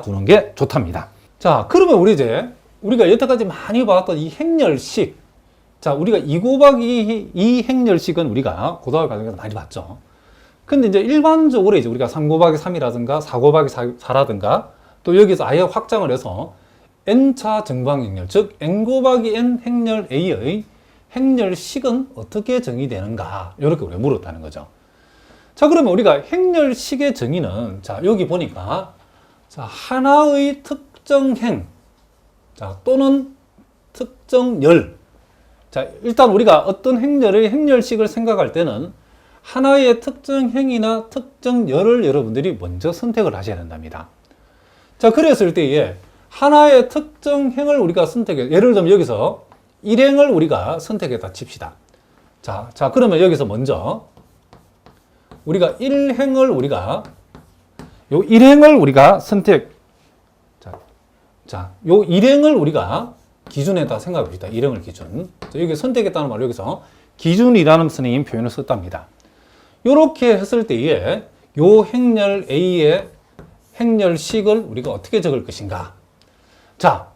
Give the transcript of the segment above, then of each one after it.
두는 게 좋답니다. 자, 그러면 우리가 여태까지 많이 봤던 이 행렬식. 자, 우리가 2 곱하기 2 행렬식은 우리가 고등학교 과정에서 많이 봤죠. 근데 이제 일반적으로 우리가 3 곱하기 3이라든가 4 곱하기 4라든가 또 여기서 아예 확장을 해서 n차 정방행렬, 즉 n 곱하기 n 행렬 A의 행렬식은 어떻게 정의되는가, 이렇게 우리가 물었다는 거죠. 자, 그러면 우리가 행렬식의 정의는, 자, 여기 보니까, 자, 하나의 특정 행, 자, 또는 특정 열. 자, 일단 우리가 어떤 행렬의 행렬식을 생각할 때는 하나의 특정 행이나 특정 열을 여러분들이 먼저 선택을 하셔야 된답니다. 자, 그랬을 때에 하나의 특정 행을 우리가 선택해, 예를 들면 여기서 일행을 우리가 선택했다 칩시다. 자, 그러면 여기서 먼저 우리가 일행을 우리가 선택, 요 일행을 우리가 기준에다 생각해 봅시다. 일행을 기준. 자, 여기 선택했다는 말을 여기서 기준이라는 선생님 표현을 썼답니다. 요렇게 했을 때에 요 행렬 A의 행렬식을 우리가 어떻게 적을 것인가. 자,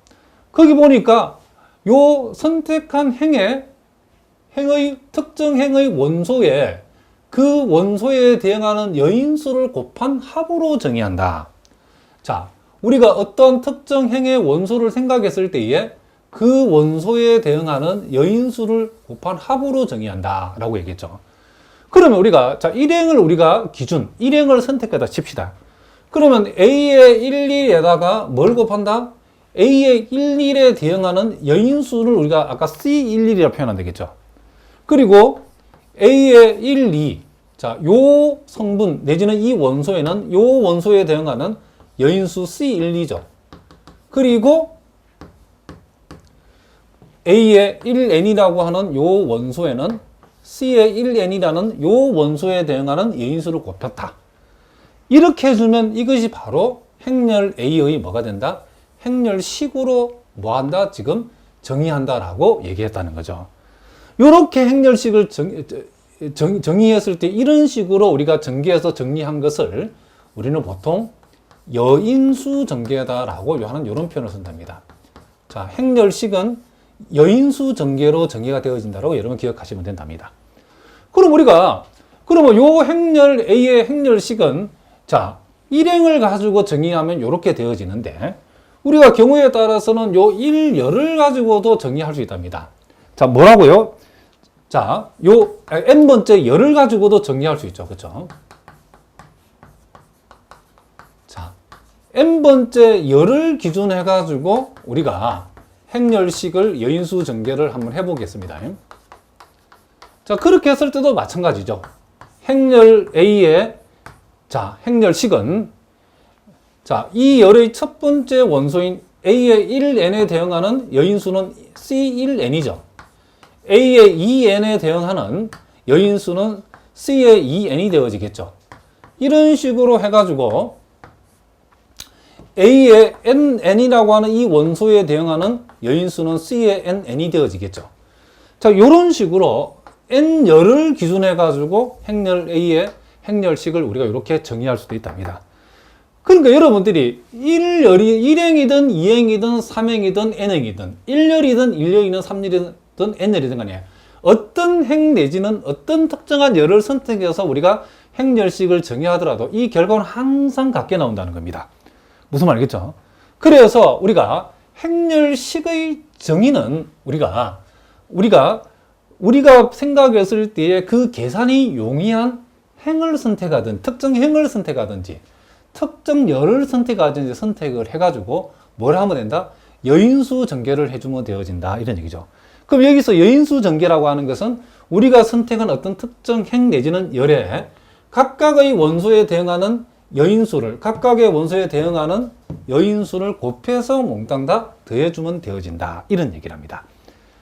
거기 보니까 요 선택한 행의 특정 행의 원소에 그 원소에 대응하는 여인수를 곱한 합으로 정의한다. 자, 우리가 어떤 특정 행의 원소를 생각했을 때에 그 원소에 대응하는 여인수를 곱한 합으로 정의한다 라고 얘기했죠. 그러면 우리가, 자, 일행을 우리가 기준, 일행을 선택하다 칩시다. 그러면 A의 11에다가 뭘 곱한다? A의 11에 대응하는 여인수를 우리가 아까 C11이라 표현하면 되겠죠. 그리고 A의 12, 자, 요 성분 내지는 이 원소에는 요 원소에 대응하는 여인수 C12죠. 그리고 A의 1N이라고 하는 요 원소에는 C의 1N이라는 요 원소에 대응하는 여인수를 곱했다. 이렇게 해주면 이것이 바로 행렬 A의 뭐가 된다? 행렬식으로 뭐한다? 지금 정의한다라고 얘기했다는 거죠. 이렇게 행렬식을 정의했을 때 이런 식으로 우리가 전개해서 정리한 것을 우리는 보통 여인수 전개다라고 하는 이런 표현을 쓴답니다. 자, 행렬식은 여인수 전개로 정의가 되어진다라고 여러분 기억하시면 된답니다. 그러면 요 행렬 A의 행렬식은, 자, 일행을 가지고 정의하면 이렇게 되어지는데, 우리가 경우에 따라서는 요 일열을 가지고도 정의할 수 있답니다. 자, 뭐라고요? 자, 요 n번째 열을 가지고도 정의할 수 있죠. 그렇죠? 자, n번째 열을 기준해 가지고 우리가 행렬식을 여인수 전개를 한번 해보겠습니다. 자, 그렇게 했을 때도 마찬가지죠. 행렬 A의, 자, 행렬식은, 자, 이 열의 첫 번째 원소인 A의 1N에 대응하는 여인수는 C1N이죠. A의 2N에 대응하는 여인수는 C의 2N이 되어지겠죠. 이런 식으로 해가지고 A의 NN이라고 하는 이 원소에 대응하는 여인수는 C의 NN이 되어지겠죠. 자, 이런 식으로 N열을 기준해가지고 행렬 A의 행렬식을 우리가 이렇게 정의할 수도 있답니다. 그러니까 여러분들이 1행이든 2행이든 3행이든 n행이든 1열이든 1열이든 3열이든 n열이든 간에 어떤 행 내지는 어떤 특정한 열을 선택해서 우리가 행렬식을 정의하더라도 이 결과는 항상 같게 나온다는 겁니다. 무슨 말이겠죠? 그래서 우리가 행렬식의 정의는 우리가 생각했을 때에 그 계산이 용이한 행을 선택하든 특정 행을 선택하든지 특정 열을 선택하든지 선택을 해가지고 뭘 하면 된다? 여인수 전개를 해주면 되어진다, 이런 얘기죠. 그럼 여기서 여인수 전개라고 하는 것은 우리가 선택한 어떤 특정 행 내지는 열에 각각의 원소에 대응하는 여인수를, 각각의 원소에 대응하는 여인수를 곱해서 몽땅 다 더해주면 되어진다, 이런 얘기를 합니다.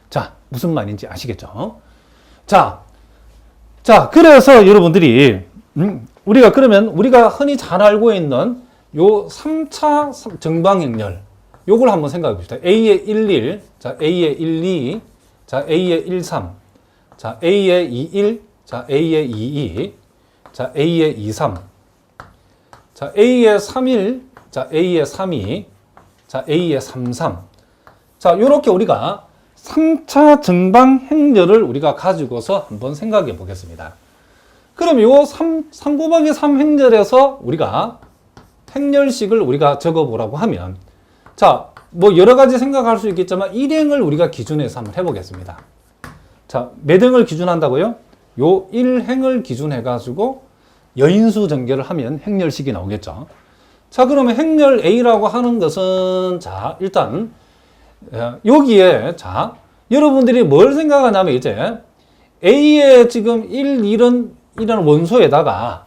자, 무슨 말인지 아시겠죠? 자, 그래서 여러분들이 우리가 흔히 잘 알고 있는 요 3차 정방행렬, 요걸 한번 생각해 봅시다. A의 11, 자, A의 12, 자, A의 13, 자, A의 21, 자, A의 22, 자, A의 23, 자, A의 31, 자, A의 3이, 자, A의 3, 3. 자, 요렇게 우리가 3차 정방 행렬을 우리가 가지고서 한번 생각해 보겠습니다. 그럼 요 3 곱하기 3 행렬에서 우리가 행렬식을 우리가 적어 보라고 하면, 자, 뭐 여러 가지 생각할 수 있겠지만 일행을 우리가 기준해서 한번 해보겠습니다. 자, 몇 행을 기준한다고요? 요 1행을 기준해가지고 여인수 전개를 하면 행렬식이 나오겠죠. 자, 그러면 행렬 A라고 하는 것은, 자, 일단 여기에, 자, 여러분들이 뭘 생각하냐면 이제 A의 지금 1, 1은 이런 원소에다가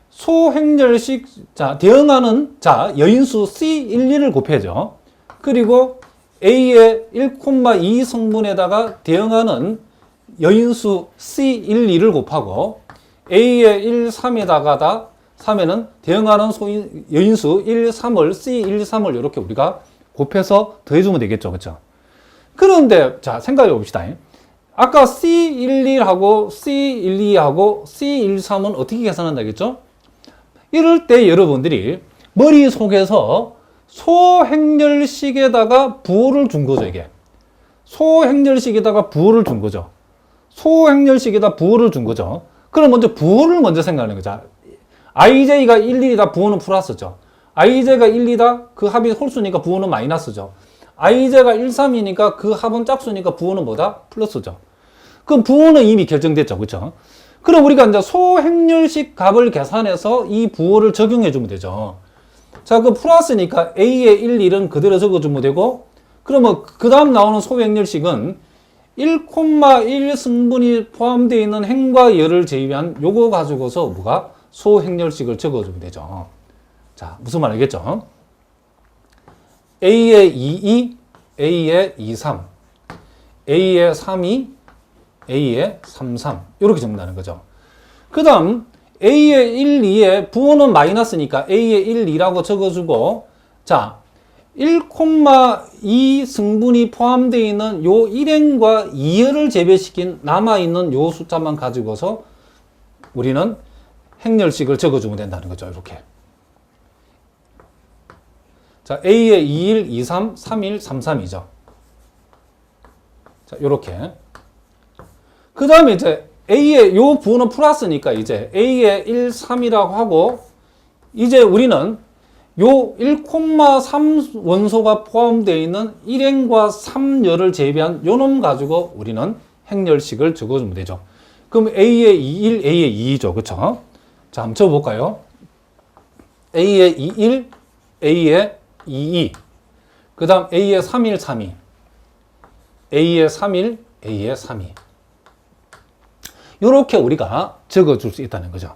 소행렬식, 자, 대응하는, 자, 여인수 C1, 2를 곱해죠. 그리고 A의 1,2 성분에다가 대응하는 여인수 C1, 2를 곱하고 A의 1, 3에다가 3에는 대응하는 여인수 1, 3을 C1, 3을 이렇게 우리가 곱해서 더해주면 되겠죠. 그렇죠? 그런데 자, 생각해 봅시다. 아까 C12하고 C12하고 C13은 어떻게 계산한다겠죠? 이럴 때 여러분들이 머릿속에서 소행렬식에다가 부호를 준 거죠, 이게. 소행렬식에다가 부호를 준 거죠. 소행렬식에다 부호를 준 거죠. 그럼 먼저 부호를 먼저 생각하는 거죠. IJ가 1, 2이다, 부호는 플러스죠. IJ가 1, 2다, 그 합이 홀수니까 부호는 마이너스죠. IJ가 1, 3이니까 그 합은 짝수니까 부호는 뭐다? 플러스죠. 그럼 부호는 이미 결정됐죠. 그렇죠? 그럼 우리가 이제 소행렬식 값을 계산해서 이 부호를 적용해 주면 되죠. 자, 그 플러스니까 A의 1, 1은 그대로 적어주면 되고, 그러면 그 다음 나오는 소행렬식은 1,1 승분이 포함되어 있는 행과 열을 제외한 요거 가지고서 뭐가 소행렬식을 적어주면 되죠. 자, 무슨 말 알겠죠? A의 22, A의 23, A의 32, A의 33 이렇게 적는다는 거죠. 그 다음 A의 1, 2에 부호는 마이너스니까 A의 1, 2라고 적어주고, 자, 1,2 승분이 포함되어 있는 요 1행과 2열을 제외시킨 남아있는 요 숫자만 가지고서 우리는 행렬식을 적어주면 된다는 거죠. 이렇게. 자, A의 21, 23, 31, 33이죠. 자, 요렇게. 그 다음에 이제 A의 요 부호는 플러스니까 이제 A의 1, 3이라고 하고, 이제 우리는 요 1,3 원소가 포함되어 있는 1행과 3열을 제외한 요 놈 가지고 우리는 행렬식을 적어주면 되죠. 그럼 A의 21, A의 2죠. 그쵸? 자, 한번 적어볼까요? A의 21, A의 22. 그 다음 A의 31, 32. A의 31, A의 32. 요렇게 우리가 적어줄 수 있다는 거죠.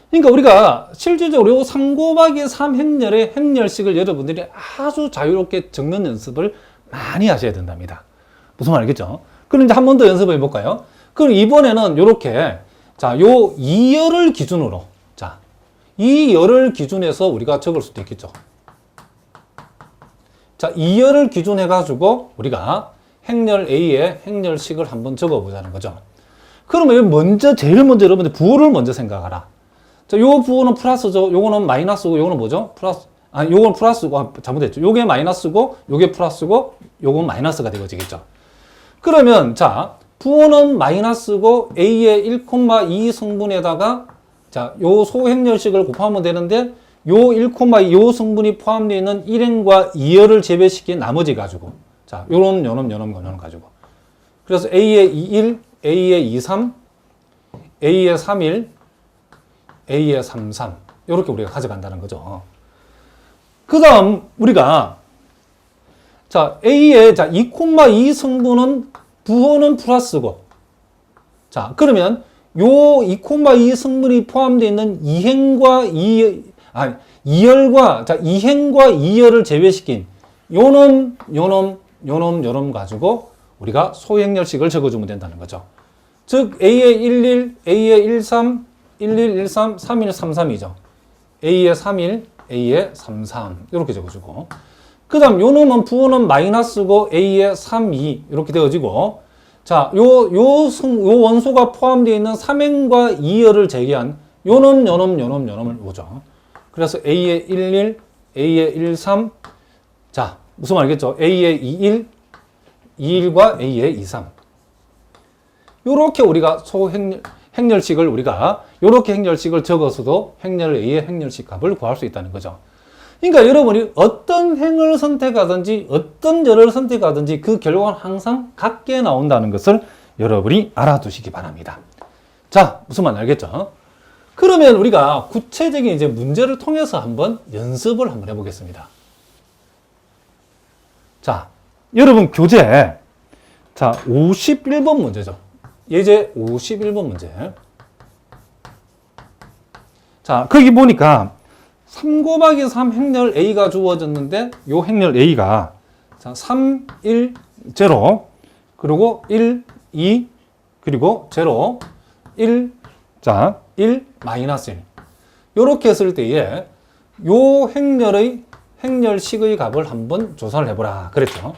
그러니까 우리가 실질적으로 3 곱하기 3 행렬의 행렬식을 여러분들이 아주 자유롭게 적는 연습을 많이 하셔야 된답니다. 무슨 말 알겠죠? 그럼 이제 한 번 더 연습을 해볼까요? 그럼 이번에는 요렇게, 자, 요 2열을 기준으로, 자, 이 열을 기준해서 우리가 적을 수도 있겠죠. 자, 2열을 기준해가지고 우리가 행렬 A의 행렬식을 한번 적어보자는 거죠. 그러면 먼저, 제일 먼저 여러분들 부호를 먼저 생각하라. 자, 요 부호는 플러스죠. 요거는 마이너스고, 요거는 뭐죠? 플러스, 요건 플러스고, 잘못했죠. 요게 마이너스고, 요게 플러스고, 요건 마이너스가 되어지겠죠. 그러면, 자, 부호는 마이너스고, A의 1,2 성분에다가, 자, 요 소행렬식을 곱하면 되는데, 요 1,2, 요 성분이 포함되어 있는 1행과 2열을 제외시킨 나머지 가지고, 자, 요놈 가지고. 그래서 A의 21, A의 23, A의 31, A의 33 이렇게 우리가 가져간다는 거죠. 그 다음 우리가 자 A의 자 2,2 성분은 부호는 플러스고, 자 그러면 요 2,2 성분이 포함되어 있는 2행과 2열과 자 2행과 2열을 제외시킨 요놈 가지고 우리가 소행렬식을 적어주면 된다는 거죠. 즉 A의 11, A의 13, 11, 13, 31, 33이죠. A의 31, A의 33 이렇게 적어주고, 그 다음 요 놈은 부호는 마이너스고 A의 32 이렇게 되어지고, 자 요 원소가 포함되어 있는 3행과 2열을 제외한 요놈을 보죠. 그래서 A의 11, A의 1, 3. 자, 무슨 말이겠죠? A의 2, 1, 2, 1과 A의 2, 3. 요렇게 우리가 행렬식을 우리가 요렇게 행렬식을 적어서도 행렬 A의 행렬식 값을 구할 수 있다는 거죠. 그러니까 여러분이 어떤 행을 선택하든지 어떤 열을 선택하든지 그 결과는 항상 같게 나온다는 것을 여러분이 알아두시기 바랍니다. 자, 무슨 말 알겠죠? 그러면 우리가 구체적인 이제 문제를 통해서 한번 연습을 한번 해보겠습니다. 자, 여러분 교재 자 51번 문제죠. 예제 51번 문제. 자, 거기 보니까 3 곱하기 3 행렬 A가 주어졌는데 요 행렬 A가 자, 3, 1, 0 그리고 1, 2 그리고 0, 1, 자, 1, 마이너스 1 요렇게 했을 때에 요 행렬의 행렬식의 값을 한번 조사를 해보라 그랬죠.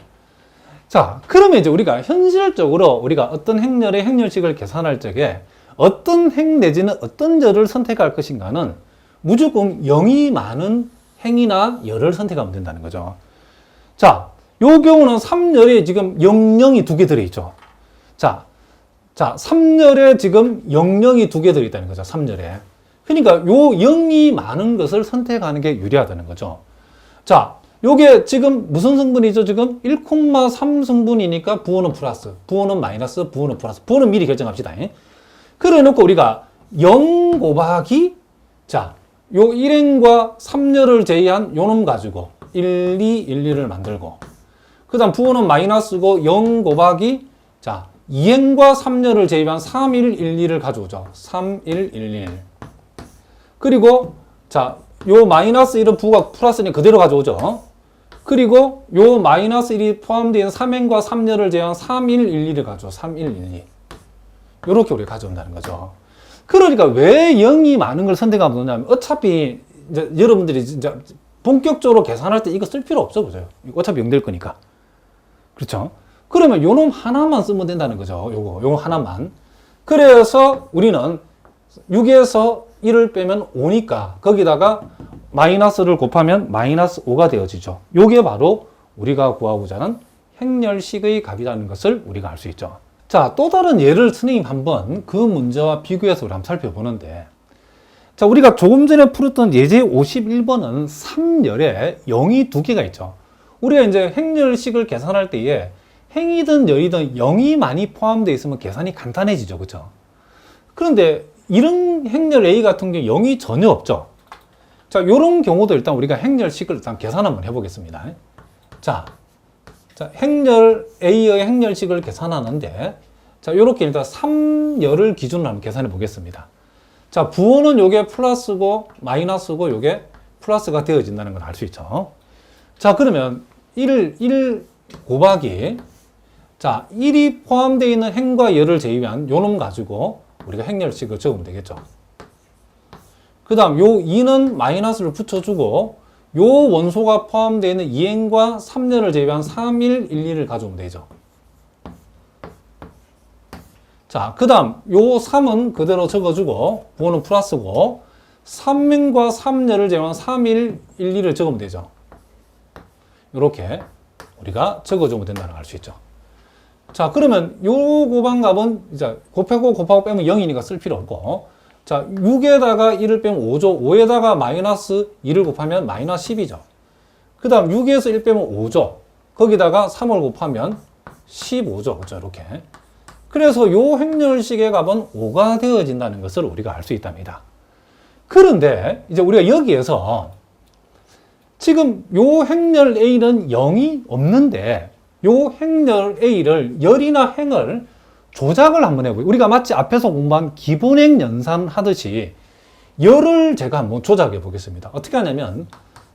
자, 그러면 이제 우리가 현실적으로 우리가 어떤 행렬의 행렬식을 계산할 적에 어떤 행 내지는 어떤 열을 선택할 것인가는 무조건 0이 많은 행이나 열을 선택하면 된다는 거죠. 자, 요 경우는 3열에 지금 00이 두 개 들어있죠. 자, 3열에 지금 00이 두 개 들어있다는 거죠. 3열에. 그러니까 요 0이 많은 것을 선택하는 게 유리하다는 거죠. 자, 요게 지금 무슨 성분이죠? 지금 1,3 성분이니까 부호는 플러스, 부호는 마이너스, 부호는 플러스. 부호는 미리 결정합시다. 그래 놓고 우리가 0 곱하기 자, 요 1행과 3열을 제외한 요놈 가지고 1, 2, 1, 2를 만들고 그 다음 부호는 마이너스고 0 곱하기 자 2행과 3열을 제외한 3, 1, 1, 2를 가져오죠. 3, 1, 1, 1 그리고 자, 요 마이너스 1은 부호가 플러스니 그대로 가져오죠. 그리고 요 마이너스 1이 포함되어 있는 3행과 3열을 제외한 3, 1, 1, 2를 가져오. 3, 1, 1, 2 요렇게 우리가 가져온다는 거죠. 그러니까 왜 0이 많은 걸 선택하면 되냐면 어차피 이제 여러분들이 진짜 본격적으로 계산할 때 이거 쓸 필요 없어 보세요. 어차피 0 될 거니까. 그렇죠? 그러면 요 놈 하나만 쓰면 된다는 거죠. 요거 하나만. 그래서 우리는 6에서 1을 빼면 5니까 거기다가 마이너스를 곱하면 마이너스 5가 되어지죠. 요게 바로 우리가 구하고자 하는 행렬식의 값이라는 것을 우리가 알 수 있죠. 자, 또 다른 예를 선생님 한번 그 문제와 비교해서 우리 한번 살펴보는데 자, 우리가 조금 전에 풀었던 예제 51번은 3열에 0이 두 개가 있죠. 우리가 이제 행렬식을 계산할 때에 행이든 열이든 0이 많이 포함되어 있으면 계산이 간단해지죠. 그렇죠? 그런데 이런 행렬 A 같은 경우 0이 전혀 없죠. 자, 요런 경우도 일단 우리가 행렬식을 일단 계산 한번 해보겠습니다. 자, 행렬 A의 행렬식을 계산하는데 자, 요렇게 일단 3열을 기준으로 한번 계산해 보겠습니다. 자, 부호는 요게 플러스고 마이너스고 요게 플러스가 되어진다는 걸 알 수 있죠. 자, 그러면 1 곱하기 자, 1이 포함되어 있는 행과 열을 제외한 요놈 가지고 우리가 행렬식을 적으면 되겠죠. 그 다음 요 2는 마이너스를 붙여주고 요 원소가 포함되어 있는 2행과 3열을 제외한 3, 1, 1, 2를 가져오면 되죠. 자, 그 다음 요 3은 그대로 적어주고 부호는 플러스고 3행과 3열을 제외한 3, 1, 1, 2를 적으면 되죠. 이렇게 우리가 적어주면 된다는 걸 알 수 있죠. 자, 그러면 요 곱한값은 이제 곱하고 빼면 0이니까 쓸 필요 없고 자, 6에다가 1을 빼면 5죠. 5에다가 마이너스 2를 곱하면 마이너스 10이죠. 그 다음 6에서 1 빼면 5죠. 거기다가 3을 곱하면 15죠. 그렇죠? 이렇게. 그래서 요 행렬식의 값은 5가 되어진다는 것을 우리가 알 수 있답니다. 그런데 이제 우리가 여기에서 지금 요 행렬 A는 0이 없는데 요 행렬 A를 열이나 행을 조작을 한번 해보요. 우리가 마치 앞에서 공부한 기본행 연산 하듯이 열을 제가 한번 조작해 보겠습니다. 어떻게 하냐면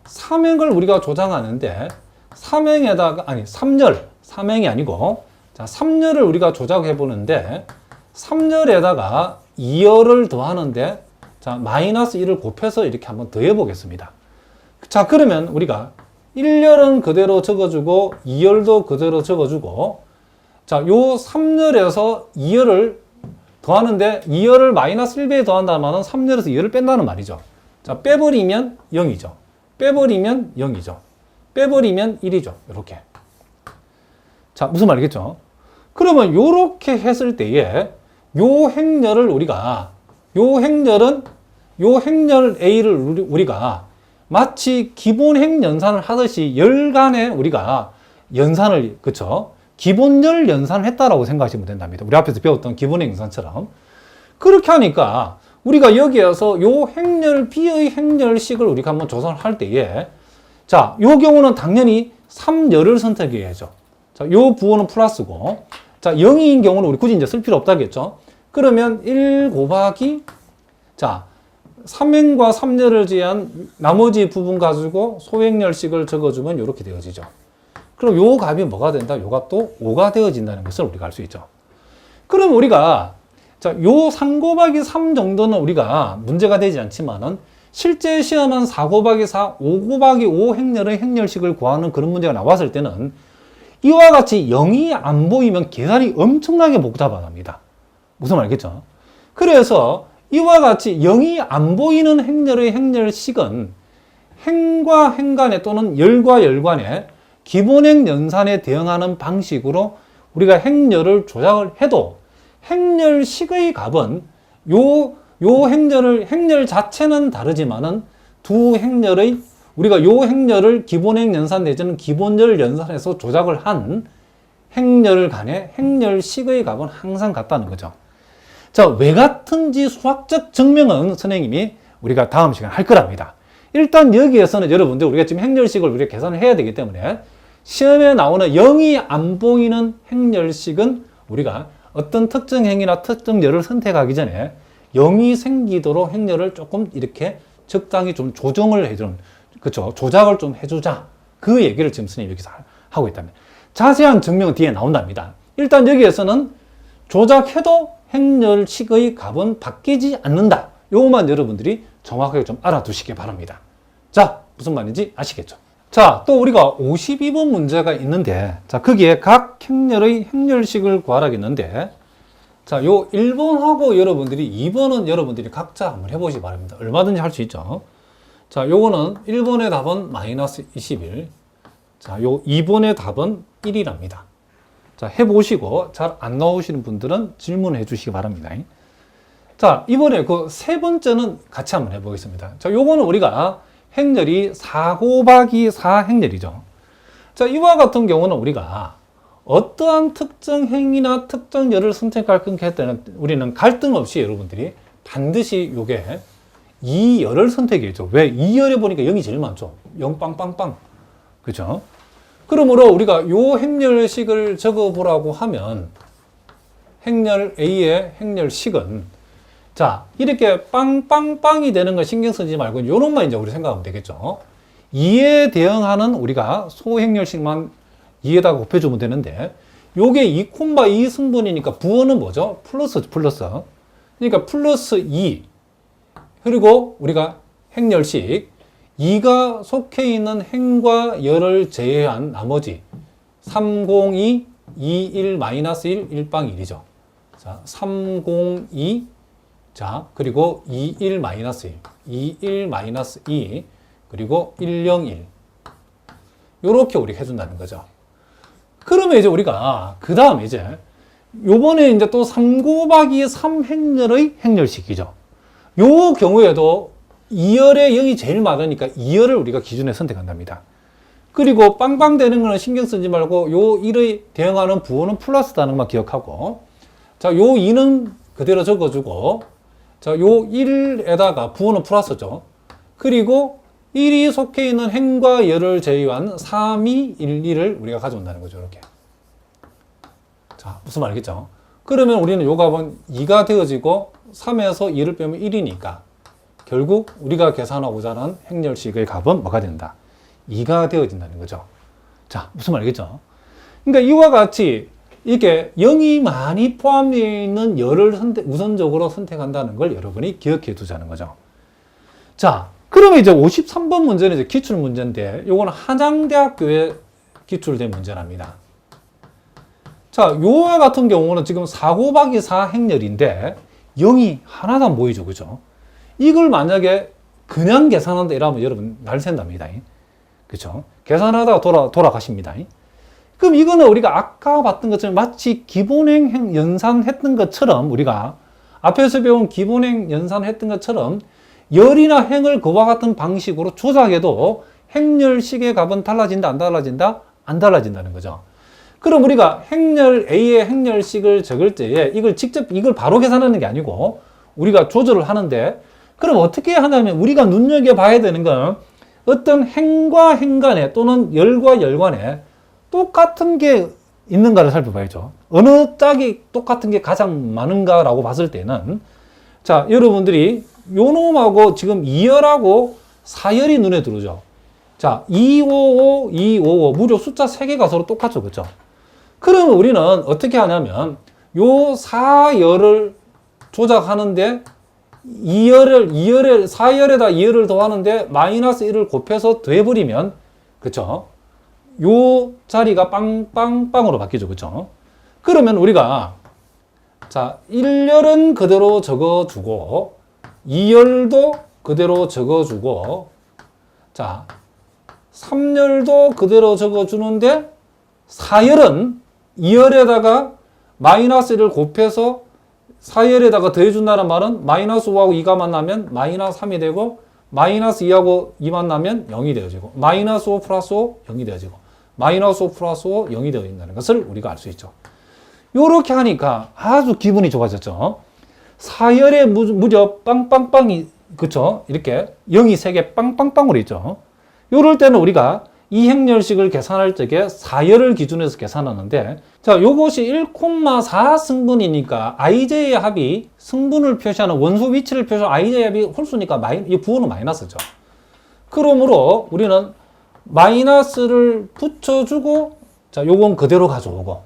3행을 우리가 조작하는데 3행에다가 아니 3행이 아니고 자 3열을 우리가 조작해 보는데 3열에다가 2열을 더하는데 자 마이너스 1을 곱해서 이렇게 한번 더해 보겠습니다. 자, 그러면 우리가 1열은 그대로 적어주고 2열도 그대로 적어주고 자, 요 3열에서 2열을 더하는데 2열을 마이너스 1배에 더한다는 말은 3열에서 2열을 뺀다는 말이죠. 자, 빼버리면 0이죠. 빼버리면 0이죠. 빼버리면 1이죠. 이렇게. 자, 무슨 말이겠죠? 그러면 이렇게 했을 때에 요 행렬을 우리가 요 행렬 A를 우리가 마치 기본행 연산을 하듯이 열간에 우리가 연산을, 그쵸? 기본열 연산을 했다라고 생각하시면 된답니다. 우리 앞에서 배웠던 기본행 연산처럼. 그렇게 하니까 우리가 여기에서 요 행렬 B의 행렬식을 우리가 한번 조사를 할 때에, 자, 요 경우는 당연히 3열을 선택해야죠. 자, 요 부호는 플러스고, 자, 0인 경우는 우리 굳이 이제 쓸 필요 없다겠죠? 그러면 1 곱하기, 자, 3행과 3열을 제한 나머지 부분 가지고 소행렬식을 적어주면 이렇게 되어지죠. 그럼 요 값이 뭐가 된다? 요 값도 5가 되어진다는 것을 우리가 알 수 있죠. 그럼 우리가, 자, 요 3 곱하기 3 정도는 우리가 문제가 되지 않지만은 실제 시험은 4 곱하기 4, 5 곱하기 5 행렬의 행렬식을 구하는 그런 문제가 나왔을 때는 이와 같이 0이 안 보이면 계산이 엄청나게 복잡합니다. 무슨 말이겠죠? 그래서 이와 같이 0이 안 보이는 행렬의 행렬식은 행과 행간에 또는 열과 열간에 기본행 연산에 대응하는 방식으로 우리가 행렬을 조작을 해도 행렬식의 값은 행렬 자체는 다르지만은 두 행렬의 우리가 요 행렬을 기본행 연산 내지는 기본열 연산에서 조작을 한 행렬 간의 행렬식의 값은 항상 같다는 거죠. 자, 왜 같은지 수학적 증명은 선생님이 우리가 다음 시간에 할 거랍니다. 일단 여기에서는 여러분들 우리가 지금 행렬식을 우리가 계산을 해야 되기 때문에 시험에 나오는 0이 안 보이는 행렬식은 우리가 어떤 특정 행이나 특정 열을 선택하기 전에 0이 생기도록 행렬을 조금 이렇게 적당히 좀 조정을 해주는, 그쵸? 조작을 좀 해주자. 그 얘기를 지금 선생님이 여기서 하고 있답니다. 자세한 증명은 뒤에 나온답니다. 일단 여기에서는 조작해도 행렬식의 값은 바뀌지 않는다. 요것만 여러분들이 정확하게 좀 알아두시기 바랍니다. 자, 무슨 말인지 아시겠죠? 자, 또 우리가 52번 문제가 있는데, 자, 거기에 각 행렬의 행렬식을 구하라겠는데, 자, 요 1번하고 여러분들이 2번은 여러분들이 각자 한번 해보시기 바랍니다. 얼마든지 할 수 있죠. 자, 요거는 1번의 답은 마이너스 21. 자, 요 2번의 답은 1이랍니다. 자, 해보시고 잘 안 나오시는 분들은 질문해 주시기 바랍니다. 자, 이번에 그 세 번째는 같이 한번 해보겠습니다. 자, 요거는 우리가 행렬이 4 곱하기 4 행렬이죠. 자, 이와 같은 경우는 우리가 어떠한 특정 행이나 특정 열을 선택할 때는 우리는 갈등 없이 여러분들이 반드시 요게 이 열을 선택해야죠. 왜? 이 열에 보니까 0이 제일 많죠. 0 빵빵빵. 그죠? 그러므로 우리가 요 행렬식을 적어보라고 하면 행렬 A의 행렬식은 자, 이렇게 빵빵빵이 되는 거 신경 쓰지 말고 요런만 이제 우리 생각하면 되겠죠. 2에 대응하는 우리가 소행렬식만 2에다가 곱해주면 되는데 요게 2, 2 승분이니까 부호는 뭐죠? 플러스. 그러니까 플러스 2 그리고 우리가 행렬식 2가 속해 있는 행과 열을 제외한 나머지 302, 21, 마이너스 1, 1빵 1이죠. 자, 302, 자, 그리고 21 마이너스 1, 21 마이너스 2, 그리고 101. 요렇게 우리 해준다는 거죠. 그러면 이제 우리가, 그 다음에 이제, 요번에 이제 또 3 곱하기 3 행렬의 행렬식이죠. 요 경우에도 2열에 0이 제일 많으니까 2열을 우리가 기준에 선택한답니다. 그리고 빵빵 되는 거는 신경 쓰지 말고 요 1의 대응하는 부호는 플러스다는 것만 기억하고, 자, 요 2는 그대로 적어주고, 자, 요 1에다가 부호는 플러스죠. 그리고 1이 속해 있는 행과 열을 제외한 3, 2, 1, 2를 우리가 가져온다는 거죠. 이렇게. 자, 무슨 말이겠죠? 그러면 우리는 요 값은 2가 되어지고 3에서 2를 빼면 1이니까 결국 우리가 계산하고자 하는 행렬식의 값은 뭐가 된다? 2가 되어진다는 거죠. 자, 무슨 말이겠죠? 그러니까 이와 같이 이게 0이 많이 포함되어 있는 열을 우선적으로 선택한다는 걸 여러분이 기억해 두자는 거죠. 자, 그러면 이제 53번 문제는 이제 기출 문제인데, 요거는 한양대학교에 기출된 문제랍니다. 자, 요와 같은 경우는 지금 4 곱하기 4 행렬인데, 0이 하나도 안 보이죠. 그죠? 이걸 만약에 그냥 계산한다 이러면 여러분 날 샌답니다. 그렇죠? 계산하다가 돌아가십니다. 그럼 이거는 우리가 아까 봤던 것처럼 마치 기본행 연산했던 것처럼 우리가 앞에서 배운 기본행 연산했던 것처럼 열이나 행을 그와 같은 방식으로 조작해도 행렬식의 값은 달라진다, 안 달라진다? 안 달라진다는 거죠. 그럼 우리가 행렬 A의 행렬식을 적을 때에 이걸 바로 계산하는 게 아니고 우리가 조절을 하는데, 그럼 어떻게 하냐면 우리가 눈여겨봐야 되는 건 어떤 행과 행 간에 또는 열과 열 간에 똑같은 게 있는가를 살펴봐야죠. 어느 짝이 똑같은 게 가장 많은가라고 봤을 때는, 자, 여러분들이 요 놈하고 지금 2열하고 4열이 눈에 들어오죠. 자, 255, 255 무려 숫자 3개가 서로 똑같죠. 그렇죠? 그러면 우리는 어떻게 하냐면 요 4열을 조작하는데 4열에다 2열을 더하는데 마이너스 1을 곱해서 더해버리면, 그쵸? 요 자리가 빵빵빵으로 바뀌죠. 그쵸? 그러면 우리가, 자, 1열은 그대로 적어주고, 2열도 그대로 적어주고, 자, 3열도 그대로 적어주는데, 4열은 2열에다가 마이너스 1을 곱해서 4열에다가 더해준다는 말은 마이너스 5하고 2가 만나면 마이너스 3이 되고, 마이너스 2하고 2 만나면 0이 되어지고, 마이너스 5 플러스 5 0이 되어지고, 마이너스 5 플러스 5 0이 되어진다는 것을 우리가 알 수 있죠. 요렇게 하니까 아주 기분이 좋아졌죠. 4열에 무려 빵빵빵이, 그쵸? 이렇게 0이 3개 빵빵빵으로 있죠. 요럴 때는 우리가 이 행렬식을 계산할 적에 4열을 기준해서 계산하는데, 자, 요것이 1,4 승분이니까 ij의 합이 승분을 표시하는 원소 위치를 표시하는 ij의 합이 홀수니까 이 부호는 마이너스죠. 그러므로 우리는 마이너스를 붙여주고, 자, 요건 그대로 가져오고,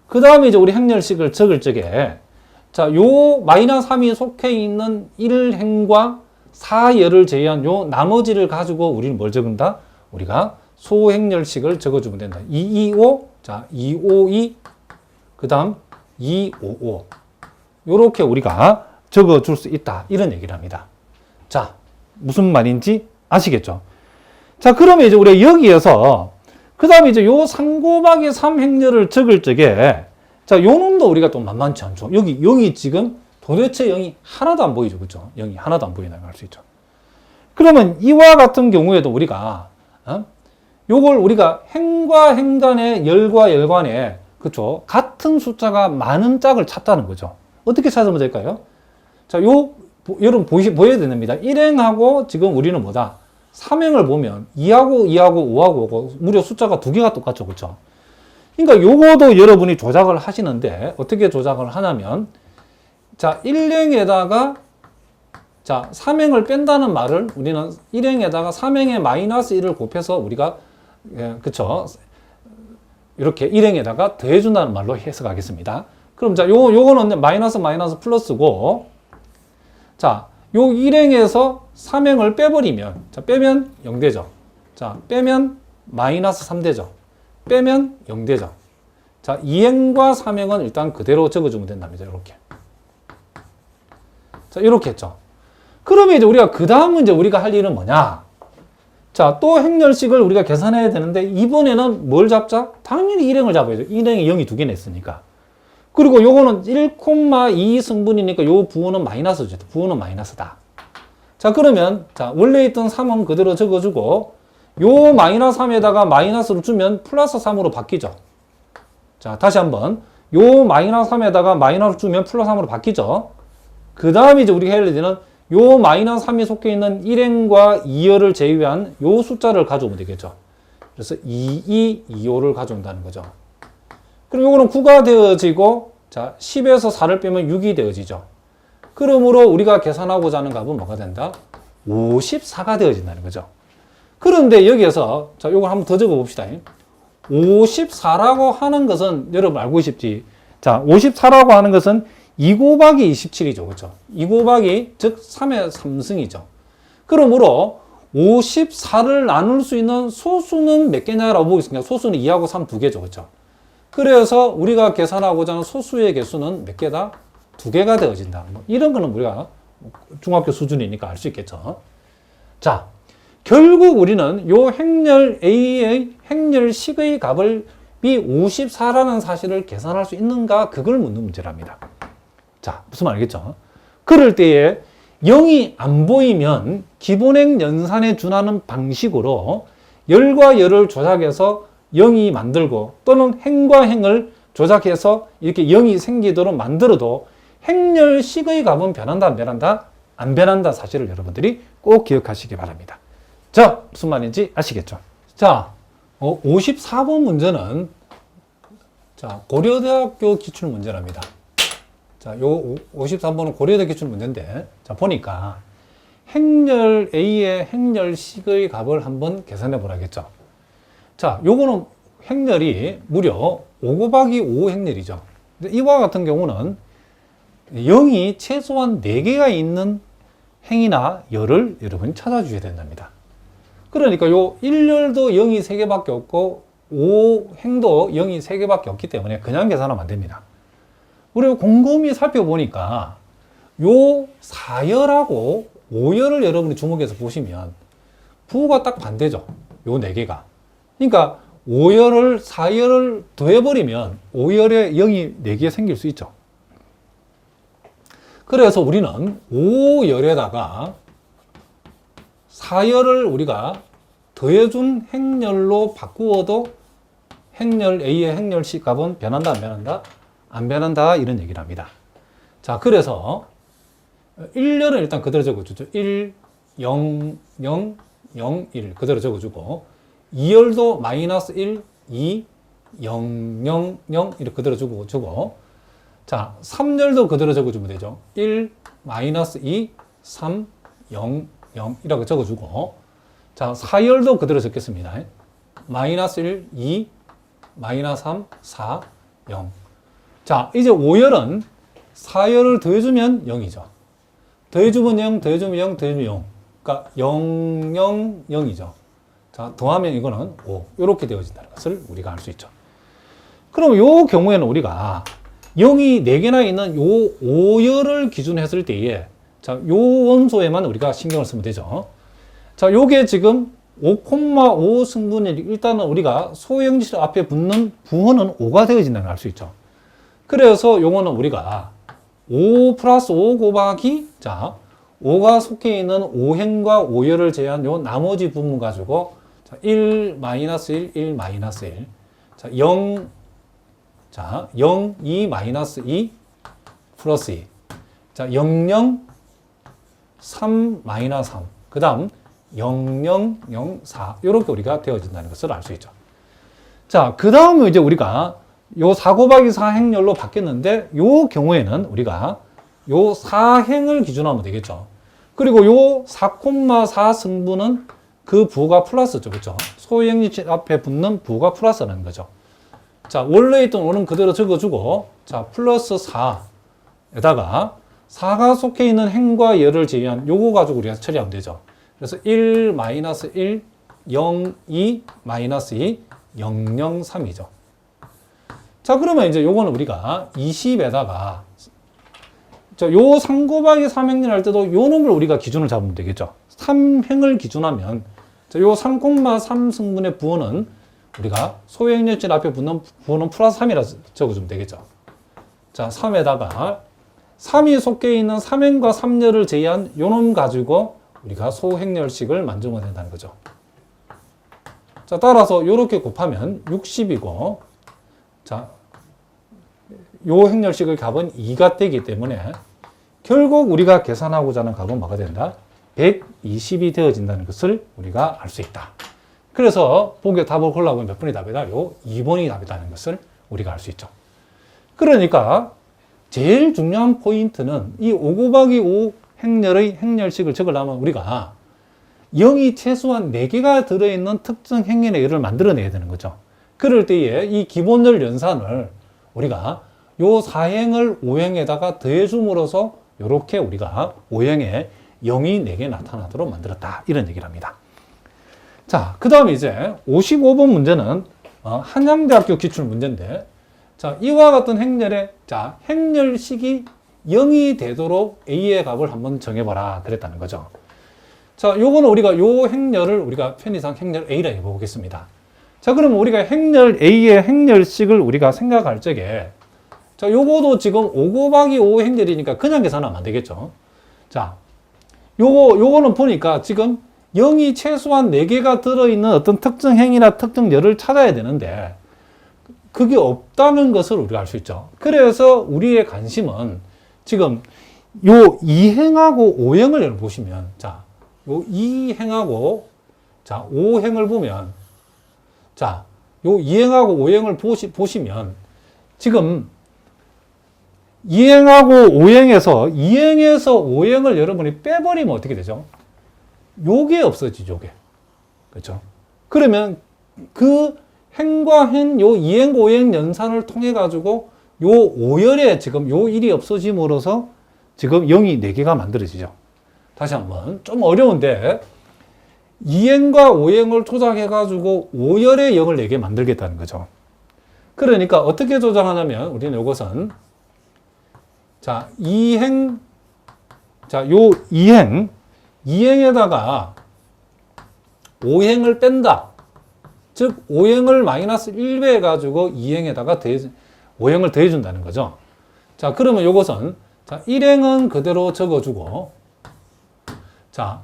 그 다음에 이제 우리 행렬식을 적을 적에, 자, 요 마이너스 3이 속해 있는 1행과 4열을 제외한 요 나머지를 가지고 우리는 뭘 적은다? 우리가 소행렬식을 적어주면 된다. 225, 자, 252, 그 다음 255. 요렇게 우리가 적어줄 수 있다. 이런 얘기를 합니다. 자, 무슨 말인지 아시겠죠? 자, 그러면 이제 우리가 여기에서, 그 다음에 이제 요 3 곱하기 3 행렬을 적을 적에, 자, 요 놈도 우리가 또 만만치 않죠. 여기 0이 지금 도대체 0이 하나도 안 보이죠. 그죠? 0이 하나도 안 보인다고 할 수 있죠. 그러면 이와 같은 경우에도 우리가, 요걸 우리가 행과 행 간에 열과 열 간에, 그쵸? 같은 숫자가 많은 짝을 찾자는 거죠. 어떻게 찾으면 될까요? 자, 여러분 보여야 됩니다. 1행하고 지금 우리는 뭐다? 3행을 보면 2하고 5하고 무려 숫자가 2개가 똑같죠. 그쵸? 그러니까 요거도 여러분이 조작을 하시는데, 어떻게 조작을 하냐면, 자, 1행에다가, 자, 3행을 뺀다는 말을 우리는 1행에다가 3행의 마이너스 1을 곱해서 우리가, 그쵸? 이렇게 1행에다가 더해준다는 말로 해석하겠습니다. 그럼 자, 요거는 마이너스 플러스고, 자, 요 1행에서 3행을 빼버리면, 자, 빼면 0되죠. 자, 빼면 마이너스 3되죠. 빼면 0되죠. 자, 2행과 3행은 일단 그대로 적어주면 된답니다. 이렇게. 자, 이렇게 했죠. 그러면 이제 우리가 그 다음 문제 우리가 할 일은 뭐냐? 자, 또 행렬식을 우리가 계산해야 되는데, 이번에는 뭘 잡자? 당연히 1행을 잡아야죠. 1행에 0이 2개나 있으니까. 그리고 요거는 1,2 승분이니까 요 부호는 마이너스죠. 부호는 마이너스다. 자, 그러면, 자, 원래 있던 3은 그대로 적어주고, 요 마이너스 3에다가 마이너스를 주면 플러스 3으로 바뀌죠. 자, 다시 한번. 요 마이너스 3에다가 마이너스 주면 플러스 3으로 바뀌죠. 그 다음에 이제 우리가 해야 되는 요 마이너스 3이 속해 있는 1행과 2열을 제외한 요 숫자를 가져오면 되겠죠. 그래서 2225를 가져온다는 거죠. 그럼 요거는 9가 되어지고, 자, 10에서 4를 빼면 6이 되어지죠. 그러므로 우리가 계산하고자 하는 값은 뭐가 된다? 54가 되어진다는 거죠. 그런데 여기에서, 자, 요걸 한번 더 적어 봅시다. 54라고 하는 것은 여러분 알고 계시지? 자, 54라고 하는 것은 2 곱하기 27이죠. 그렇죠? 2 곱하기, 즉 3의 3승이죠. 그러므로 54를 나눌 수 있는 소수는 몇 개냐라고 보겠습니다. 소수는 2하고 3 두 개죠. 그렇죠? 그래서 우리가 계산하고자 하는 소수의 개수는 몇 개다? 2개가 되어진다. 뭐 이런 거는 우리가 중학교 수준이니까 알 수 있겠죠. 자, 결국 우리는 요 행렬 A의 행렬식의 값을 B54라는 사실을 계산할 수 있는가? 그걸 묻는 문제랍니다. 자, 무슨 말 알겠죠? 그럴 때에 0이 안 보이면 기본행 연산에 준하는 방식으로 열과 열을 조작해서 0이 만들고 또는 행과 행을 조작해서 이렇게 0이 생기도록 만들어도 행렬식의 값은 변한다, 안 변한다? 안 변한다 사실을 여러분들이 꼭 기억하시기 바랍니다. 자, 무슨 말인지 아시겠죠? 자, 54번 문제는 자, 고려대학교 기출문제랍니다. 자, 요 53번은 고려대 기출문제인데, 자, 보니까 행렬 A의 행렬식의 값을 한번 계산해 보라겠죠. 자, 요거는 행렬이 무려 5 곱하기 5 행렬이죠. 이와 같은 경우는 0이 최소한 4개가 있는 행이나 열을 여러분이 찾아주셔야 된답니다. 그러니까 요 1열도 0이 3개밖에 없고 5행도 0이 3개밖에 없기 때문에 그냥 계산하면 안 됩니다. 그리고 곰곰이 살펴보니까 요 4열하고 5열을 여러분이 주목해서 보시면 부호가 딱 반대죠. 요 4개가. 그러니까 5열을 4열을 더해버리면 5열에 0이 4개 생길 수 있죠. 그래서 우리는 5열에다가 4열을 우리가 더해준 행렬로 바꾸어도 행렬 A의 행렬식 값은 변한다, 안 변한다? 안 변한다, 이런 얘기를 합니다. 자, 그래서 1열은 일단 그대로 적어주죠. 1, 0, 0, 0, 1 그대로 적어주고 2열도 마이너스 1, 2, 0, 0, 0 이렇게 그대로 주고 자, 3열도 그대로 적어주면 되죠. 1, 마이너스 2, 3, 0, 0 이렇게 적어주고 자, 4열도 그대로 적겠습니다. 마이너스 1, 2, 마이너스 3, 4, 0 자, 이제 5열은 4열을 더해주면 0이죠. 더해주면 0, 더해주면 0, 더해주면 0 그러니까 0, 0, 0이죠. 자, 더하면 이거는 5 이렇게 되어진다는 것을 우리가 알 수 있죠. 그럼 이 경우에는 우리가 0이 4개나 있는 요 5열을 기준했을 때에 자, 요 원소에만 우리가 신경을 쓰면 되죠. 자, 요게 지금 5,5 승분이 일단은 우리가 소형질 앞에 붙는 부호는 5가 되어진다는 걸 알 수 있죠. 그래서 요거는 우리가 5 플러스 5 곱하기 자, 5가 속해 있는 5행과 5열을 제외한 요 나머지 부분 가지고 자, 1 마이너스 1, 1 마이너스 1 자, 0 자, 0, 2 마이너스 2 플러스 2 자, 0, 0 3 마이너스 3 그 다음 0, 0, 0, 4 이렇게 우리가 되어진다는 것을 알 수 있죠. 자, 그 다음에 이제 우리가 요 4 곱하기 4 행렬로 바뀌었는데 요 경우에는 우리가 요 4행을 기준하면 되겠죠. 그리고 요 4,4 승분은 그 부호가 플러스죠. 그렇죠? 소형질 앞에 붙는 부호가 플러스라는 거죠. 자, 원래 있던 5는 그대로 적어주고 자, 플러스 4에다가 4가 속해 있는 행과 열을 제외한 요거 가지고 우리가 처리하면 되죠. 그래서 1, 마이너스 1, 0, 2, 마이너스 2, 0, 0, 3이죠. 자, 그러면 이제 요거는 우리가 20에다가 요 3 곱하기 3행렬 할 때도 요 놈을 우리가 기준을 잡으면 되겠죠. 3행을 기준하면 요 3,3 승분의 부호는 우리가 소형열질 앞에 붙는 부호는 플러스 3이라 적어주면 되겠죠. 자, 3에다가 3이 속해 있는 3행과 3열을 제외한 요 놈 가지고 우리가 소행렬식을 만들면 된다는 거죠. 자, 따라서 요렇게 곱하면 60이고 자, 요 행렬식의 값은 2가 되기 때문에 결국 우리가 계산하고자 하는 값은 뭐가 된다? 120이 되어진다는 것을 우리가 알 수 있다. 그래서 보기에 답을 골라보면 몇 번이 답이다? 요 2번이 답이라는 것을 우리가 알 수 있죠. 그러니까 제일 중요한 포인트는 이 5 곱하기 5 행렬의 행렬식을 적으려면 우리가 0이 최소한 4개가 들어있는 특정 행렬의 열을 만들어내야 되는 거죠. 그럴 때에 이 기본열 연산을 우리가 요 4행을 5행에다가 더해줌으로써 이렇게 우리가 5행에 0이 4개 나타나도록 만들었다. 이런 얘기를 합니다. 자, 그 다음에 이제 55번 문제는 한양대학교 기출 문제인데 자, 이와 같은 행렬의 자, 행렬식이 0이 되도록 A의 값을 한번 정해봐라 그랬다는 거죠. 자, 요거는 우리가 요 행렬을 우리가 편의상 행렬 A라 해보겠습니다. 자, 그러면 우리가 행렬 A의 행렬식을 우리가 생각할 적에 자, 요거도 지금 5 곱하기 5 행렬이니까 그냥 계산하면 안 되겠죠. 자, 요거는 보니까 지금 0이 최소한 4개가 들어있는 어떤 특정 행이나 특정 열을 찾아야 되는데 그게 없다는 것을 우리가 알 수 있죠. 그래서 우리의 관심은 지금 요 2행하고 5행을 여러분 보시면 자, 요 2행하고 자, 5행을 보면 자, 요 2행하고 5행을 보시면 지금 2행하고 5행에서 5행을 여러분이 빼버리면 어떻게 되죠? 요게 없어지죠, 요게. 그렇죠? 그러면 그 행과 행, 요 2행, 5행 연산을 통해 가지고 요 5열에 지금 요 1이 없어짐으로써 지금 0이 4개가 만들어지죠. 다시 한번 좀 어려운데 2행과 5행을 조작해 가지고 5열에 0을 4개 만들겠다는 거죠. 그러니까 어떻게 조작하냐면 우리는 요것은 자, 2행 자, 요 2행에다가 5행을 뺀다. 즉 5행을 마이너스 1배 해가지고 2행에다가 5행을 더해준다는 거죠. 자, 그러면 요것은 자, 1행은 그대로 적어주고 자,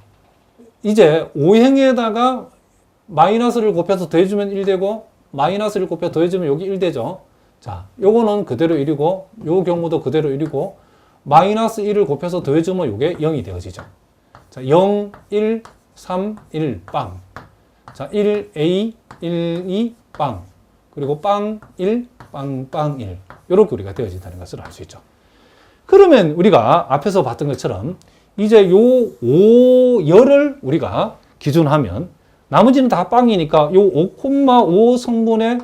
이제 5행에다가 마이너스를 곱해서 더해주면 1되고 마이너스를 곱해서 더해주면 여기 1되죠. 자, 요거는 그대로 1이고 요 경우도 그대로 1이고 마이너스 1을 곱해서 더해주면 요게 0이 되어지죠. 자, 0, 1, 3, 1, 빵. 자, 1, A, 1, 2, 빵. 그리고 빵, 1, 빵, 빵, 1. 요렇게 우리가 되어진다는 것을 알 수 있죠. 그러면 우리가 앞에서 봤던 것처럼 이제 요 5열을 우리가 기준하면 나머지는 다 빵이니까 요 5,5 성분의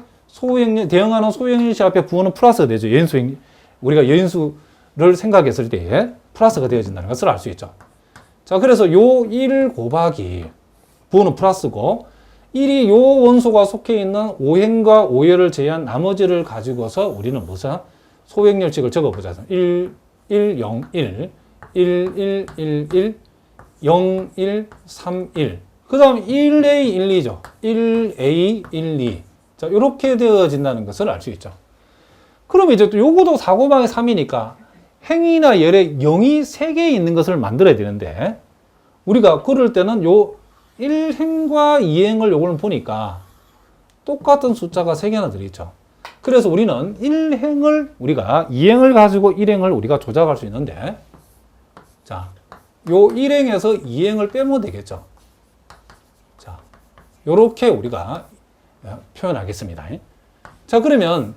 대응하는 소형인식 앞에 부호는 플러스가 되죠. 여인수, 우리가 여인수를 생각했을 때에 플러스가 되어진다는 것을 알 수 있죠. 자, 그래서 요 1 곱하기 부호는 플러스고 1이 요 원소가 속해 있는 5행과 5열을 제외한 나머지를 가지고서 우리는 무슨 소행렬칙을 적어보자. 1, 1, 0, 1, 1, 1, 1, 1, 0, 1, 3, 1. 그 다음 1A, 1, 2죠. 1A, 1, 2. 자, 이렇게 되어진다는 것을 알 수 있죠. 그러면 이제 또 요거도 4 곱하기 3이니까 행이나 열에 0이 3개 있는 것을 만들어야 되는데 우리가 그럴 때는 요 1행과 2행을 요걸 보니까 똑같은 숫자가 3개나 들어있죠. 그래서 우리는 1행을 우리가 2행을 가지고 1행을 우리가 조작할 수 있는데 자, 요 1행에서 2행을 빼면 되겠죠. 자, 요렇게 우리가 표현하겠습니다. 자, 그러면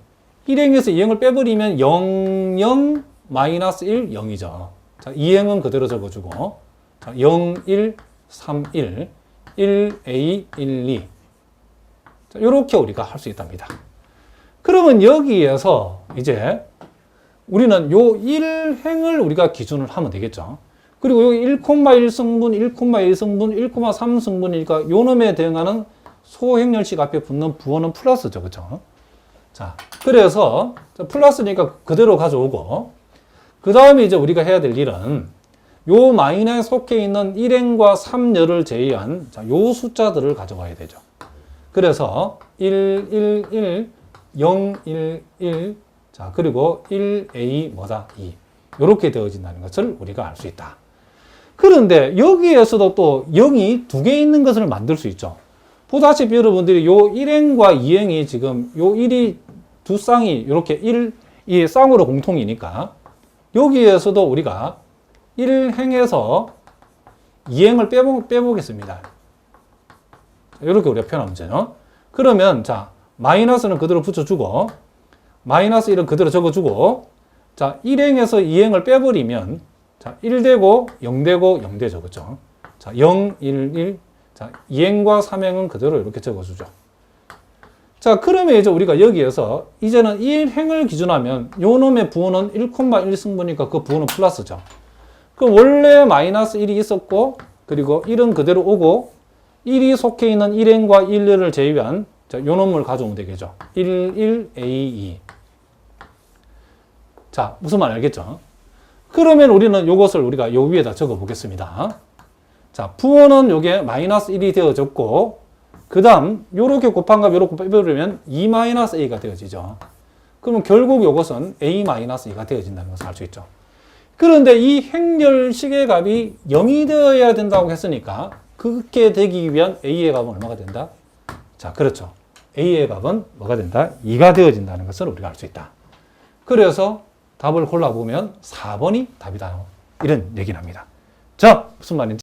1행에서 2행을 빼버리면 0, 0, 마이너스 1, 0이죠. 자, 2행은 그대로 적어주고, 자, 0, 1, 3, 1, 1A, 1, 2. 자, 요렇게 우리가 할 수 있답니다. 그러면 여기에서 이제 우리는 요 1행을 우리가 기준을 하면 되겠죠. 그리고 여기 1,1 성분, 1,1 성분, 1,3 성분이니까 요 놈에 대응하는 소행렬식 앞에 붙는 부호는 플러스죠. 그죠? 자, 그래서 플러스니까 그대로 가져오고 그 다음에 이제 우리가 해야 될 일은 요 마이너에 속해 있는 1행과 3열을 제외한 자, 요 숫자들을 가져와야 되죠. 그래서 1, 1, 1, 0, 1, 1, 자, 그리고 1A 뭐다? 2. 요렇게 되어진다는 것을 우리가 알 수 있다. 그런데 여기에서도 또 0이 2개 있는 것을 만들 수 있죠. 보다시피 여러분들이 요 1행과 2행이 지금 요 1이 두 쌍이 이렇게 이 쌍으로 공통이니까 여기에서도 우리가 1행에서 2행을 빼보겠습니다. 이렇게 우리가 표현하면 되죠. 그러면 자, 마이너스는 그대로 붙여주고 마이너스 1은 그대로 적어주고 자, 1행에서 2행을 빼버리면 자, 1되고 0되고 0되죠. 그렇죠? 자, 0, 1, 1. 자, 2행과 3행은 그대로 이렇게 적어주죠. 자, 그러면 이제 우리가 여기에서 이제는 1행을 기준하면 요 놈의 부호는 1,1 승부니까 그 부호는 플러스죠. 그럼 원래 마이너스 1이 있었고 그리고 1은 그대로 오고 1이 속해 있는 1행과 1을 제외한 자, 요 놈을 가져오면 되겠죠. 1, 1, A, 2. 자, 무슨 말 알겠죠? 그러면 우리는 요것을 우리가 요 위에다 적어 보겠습니다. 자, 부호는 요게 마이너스 1이 되어졌고, 그 다음, 요렇게 곱한 값, 요렇게 빼버리면 2-a가 되어지죠. 그러면 결국 요것은 a-2가 되어진다는 것을 알 수 있죠. 그런데 이 행렬식의 값이 0이 되어야 된다고 했으니까, 그렇게 되기 위한 a의 값은 얼마가 된다? 자, 그렇죠. a의 값은 뭐가 된다? 2가 되어진다는 것을 우리가 알 수 있다. 그래서 답을 골라보면 4번이 답이다. 이런 얘기를 합니다. 자, 무슨 말인지